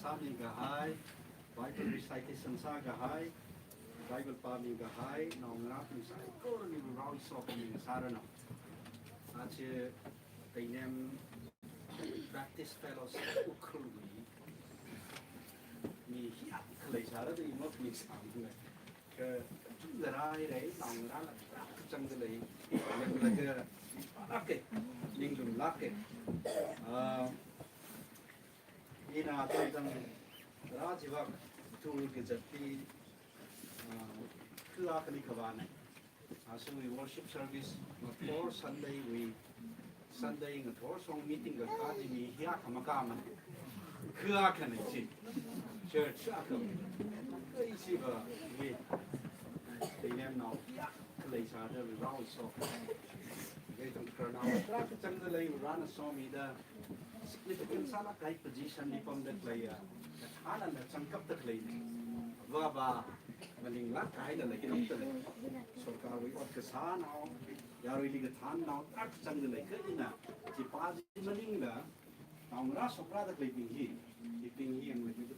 Sami gahai, Bible recitation sa gahai, Bible pami gahai, naungrap ni sa ikor ni rawi sok ni sarana. Ache tainem practice fellowship ukrui ni hiat kalai sara de imot ni samne. Ke larai rei naungrap chang de lei, lek lake, ninglum lake. Ina tentang rajibak tool kejati kelak ni kawan. So we worship service ngator Sunday ngator song meeting ga kaji ni hiya kamakama. Kelak ni ci church akam. Isi ba we tinem now kelai sa de round so. Kita kerana kelak cang de lei rana so mi da significant sana kahit position ni pam dak laya thana na changkap tak lay wa ba maling la kahit na lagi nam tale sarkar wi ot kasan au yaroi li ga than nau tak chang lay ka ina ji pa ji maling la taung ra sopra dak lay ping hi ang lay